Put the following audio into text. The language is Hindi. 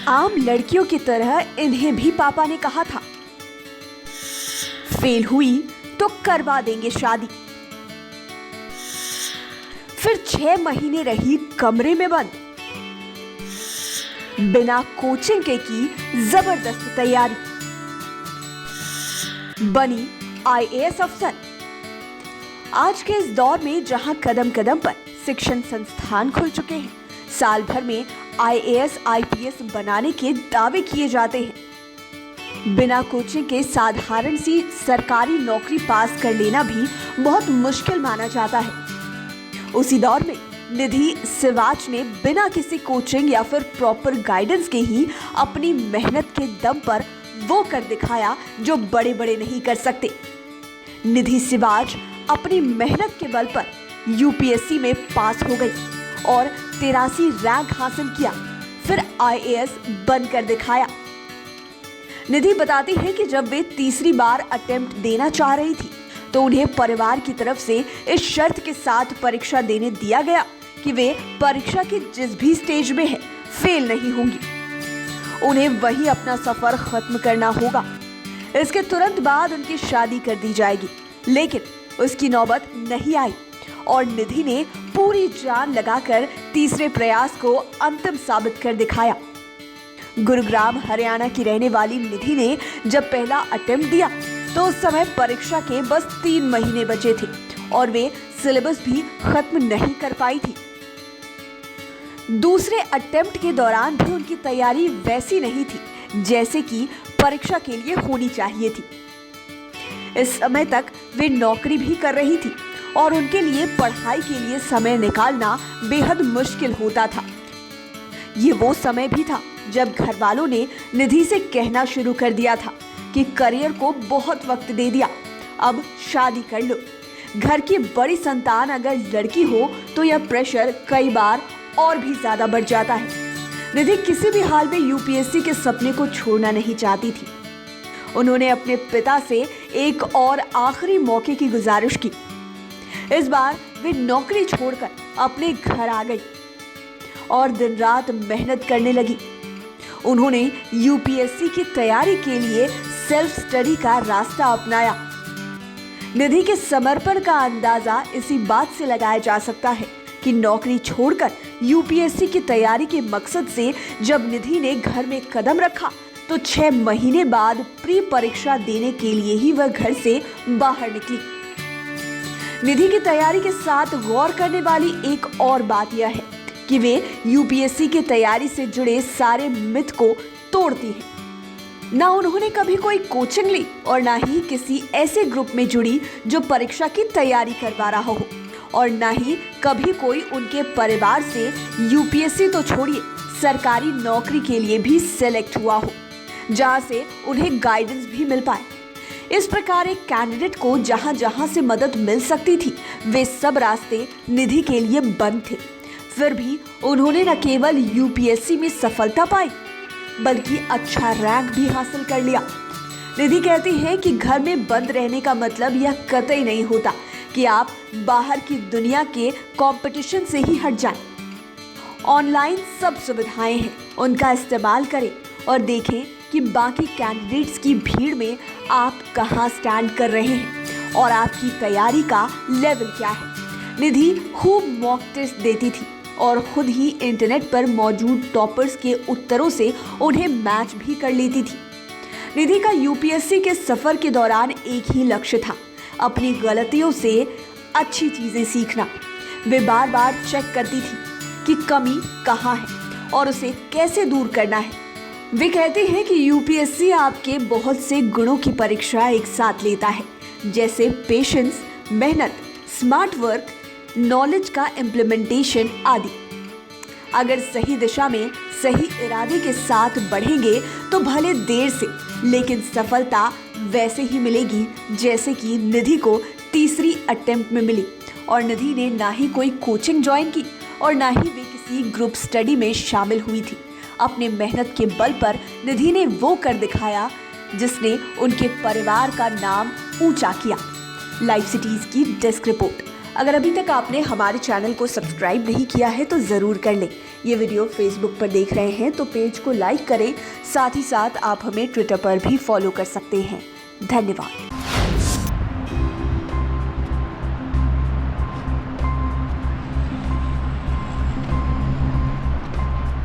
आम लड़कियों की तरह इन्हें भी पापा ने कहा था, फेल हुई तो करवा देंगे शादी। फिर 6 महीने रही कमरे में बंद, बिना कोचिंग के की जबरदस्त तैयारी, बनी आईएएस अफसर। आज के इस दौर में जहां कदम कदम पर शिक्षण संस्थान खुल चुके हैं, साल भर में आईएएस आईपीएस बनाने के दावे किए जाते हैं। बिना कोचिंग के साधारण सी सरकारी नौकरी पास कर लेना भी बहुत मुश्किल माना जाता है। उसी दौर में निधि सिवाच ने बिना किसी कोचिंग या फिर प्रॉपर गाइडेंस के ही अपनी मेहनत के दम पर वो कर दिखाया जो बड़े बड़े नहीं कर सकते। निधि सिवाच अपनी मेहनत के बल पर यूपीएससी में पास हो गई और 83 रैंक हासिल किया, फिर आईएएस बनकर दिखाया। निधि बताती है कि जब वे तीसरी बार अटेम्प्ट देना चाह रही थी तो उन्हें परिवार की तरफ से इस शर्त के साथ परीक्षा देने दिया गया कि वे परीक्षा के जिस भी स्टेज में है फेल नहीं होंगी, उन्हें वही अपना सफर खत्म करना होगा। इसके तुरंत बाद उनकी शादी कर दी जाएगी, लेकिन उसकी नौबत नहीं आई और निधि ने पूरी जान लगाकर तीसरे प्रयास को अंतिम साबित कर दिखाया। गुरुग्राम हरियाणा की रहने वाली निधि ने जब पहला अटेम्प्ट दिया तो उस समय परीक्षा के बस 3 महीने बचे थे और वे सिलेबस भी खत्म नहीं कर पाई थी। दूसरे अटेम्प्ट के दौरान भी उनकी तैयारी वैसी नहीं थी जैसे कि परीक्षा के लिए होनी चाहिए थी। इस समय तक वे नौकरी भी कर रही थी और उनके लिए पढ़ाई के लिए समय निकालना बेहद मुश्किल होता था। ये वो समय भी था जब घर वालों ने निधि से कहना शुरू कर दिया था कि करियर को बहुत वक्त दे दिया, अब शादी कर लो। घर की बड़ी संतान अगर लड़की हो तो यह प्रेशर कई बार और भी ज्यादा बढ़ जाता है। निधि किसी भी हाल में यूपीएससी के सपने को छोड़ना नहीं चाहती थी। उन्होंने अपने पिता से एक और आखिरी मौके की गुजारिश की। इस बार वे नौकरी छोड़कर अपने घर आ गई और दिन रात मेहनत करने लगी। उन्होंने यूपीएससी की तैयारी के लिए सेल्फ स्टडी का रास्ता अपनाया। निधि के समर्पण का अंदाजा इसी बात से लगाया जा सकता है कि नौकरी छोड़कर यूपीएससी की तैयारी के मकसद से जब निधि ने घर में कदम रखा तो 6 महीने बाद प्री परीक्षा देने के लिए ही वह घर से बाहर निकली। निधि की तैयारी के साथ गौर करने वाली एक और बात यह है कि वे यूपीएससी की तैयारी से जुड़े सारे मिथ को तोड़ती हैं। ना उन्होंने कभी कोई कोचिंग ली और ना ही किसी ऐसे ग्रुप में जुड़ी जो परीक्षा की तैयारी करवा रहा हो, और ना ही कभी कोई उनके परिवार से यूपीएससी तो छोड़िए सरकारी नौकरी के लिए भी सिलेक्ट हुआ हो जहां से उन्हें गाइडेंस भी मिल पाए। इस प्रकार एक कैंडिडेट को जहां जहां से मदद मिल सकती थी वे सब रास्ते निधि के लिए बंद थे। फिर भी उन्होंने न केवल यूपीएससी में सफलता पाई बल्कि अच्छा रैंक भी हासिल कर लिया। निधि कहती है कि घर में बंद रहने का मतलब यह कतई नहीं होता कि आप बाहर की दुनिया के कंपटीशन से ही हट जाएं। ऑनलाइन सब सुविधाएं हैं, उनका इस्तेमाल करें और देखें कि बाकी कैंडिडेट्स की भीड़ में आप कहां स्टैंड कर रहे हैं और आपकी तैयारी का लेवल क्या है। निधि खूब मॉक टेस्ट देती थी और खुद ही इंटरनेट पर मौजूद टॉपर्स के उत्तरों से उन्हें मैच भी कर लेती थी। निधि का यूपीएससी के सफर के दौरान एक ही लक्ष्य था, अपनी गलतियों से अच्छी चीजें सीखना। वे बार बार चेक करती थी कि कमी कहाँ है और उसे कैसे दूर करना है। वे कहते हैं कि यूपीएससी आपके बहुत से गुणों की परीक्षा एक साथ लेता है, जैसे पेशेंस, मेहनत, स्मार्ट वर्क, नॉलेज का इम्प्लीमेंटेशन आदि। अगर सही दिशा में सही इरादे के साथ बढ़ेंगे तो भले देर से लेकिन सफलता वैसे ही मिलेगी जैसे कि निधि को तीसरी अटेम्प्ट में मिली। और निधि ने ना ही कोई कोचिंग ज्वाइन की और ना ही वे किसी ग्रुप स्टडी में शामिल हुई थी। अपने मेहनत के बल पर निधि ने वो कर दिखाया जिसने उनके परिवार का नाम ऊंचा किया। लाइव सिटीज की डेस्क रिपोर्ट। अगर अभी तक आपने हमारे चैनल को सब्सक्राइब नहीं किया है तो ज़रूर कर लें। ये वीडियो फेसबुक पर देख रहे हैं तो पेज को लाइक करें, साथ ही साथ आप हमें ट्विटर पर भी फॉलो कर सकते हैं। धन्यवाद।